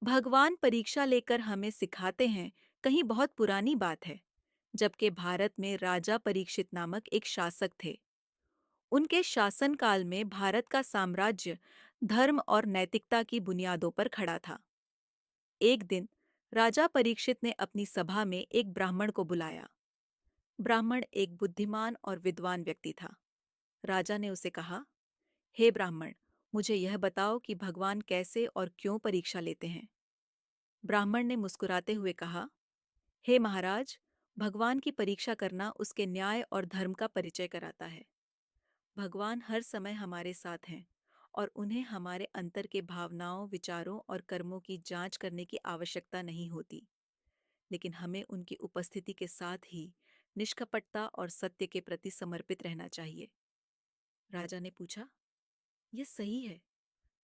भगवान परीक्षा लेकर हमें सिखाते हैं कहीं बहुत पुरानी बात है। जबकि भारत में राजा परीक्षित नामक एक शासक थे। उनके शासनकाल में भारत का साम्राज्य धर्म और नैतिकता की बुनियादों पर खड़ा था। एक दिन राजा परीक्षित ने अपनी सभा में एक ब्राह्मण को बुलाया। ब्राह्मण एक बुद्धिमान और विद्वान व्यक्ति था। राजा ने उसे कहा, हे ब्राह्मण, मुझे यह बताओ कि भगवान कैसे और क्यों परीक्षा लेते हैं। ब्राह्मण ने मुस्कुराते हुए कहा, हे महाराज, भगवान की परीक्षा करना उसके न्याय और धर्म का परिचय कराता है। भगवान हर समय हमारे साथ हैं और उन्हें हमारे अंतर के भावनाओं, विचारों और कर्मों की जांच करने की आवश्यकता नहीं होती, लेकिन हमें उनकी उपस्थिति के साथ ही निष्कपटता और सत्य के प्रति समर्पित रहना चाहिए। राजा ने पूछा, यह सही है,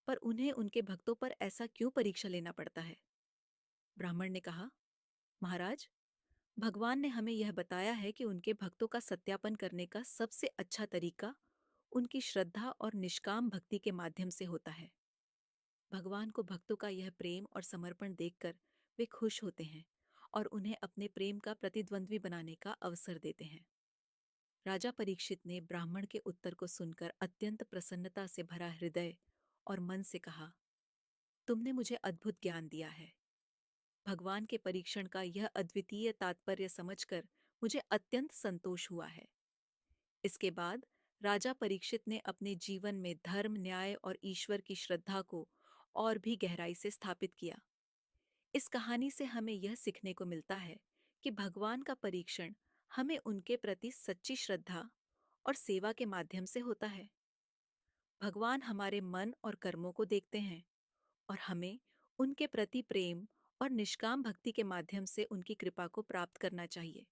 पर उन्हें उनके भक्तों पर ऐसा क्यों परीक्षा लेना पड़ता है? ब्राह्मण ने कहा, महाराज, भगवान ने हमें यह बताया है कि उनके भक्तों का सत्यापन करने का सबसे अच्छा तरीका उनकी श्रद्धा और निष्काम भक्ति के माध्यम से होता है। भगवान को भक्तों का यह प्रेम और समर्पण देखकर वे खुश होते हैं और उन्हें अपने प्रेम का प्रतिद्वंद्वी बनाने का अवसर देते हैं। राजा परीक्षित ने ब्राह्मण के उत्तर को सुनकर अत्यंत प्रसन्नता से भरा हृदय और मन से कहा, तुमने मुझे अद्भुत ज्ञान दिया है। भगवान के परीक्षण का यह अद्वितीय तात्पर्य समझकर मुझे अत्यंत संतोष हुआ है। इसके बाद राजा परीक्षित ने अपने जीवन में धर्म, न्याय और ईश्वर की श्रद्धा को और भी गहराई से स्थापित किया। इस कहानी से हमें यह सीखने को मिलता है कि भगवान का परीक्षण हमें उनके प्रति सच्ची श्रद्धा और सेवा के माध्यम से होता है। भगवान हमारे मन और कर्मों को देखते हैं और हमें उनके प्रति प्रेम और निष्काम भक्ति के माध्यम से उनकी कृपा को प्राप्त करना चाहिए।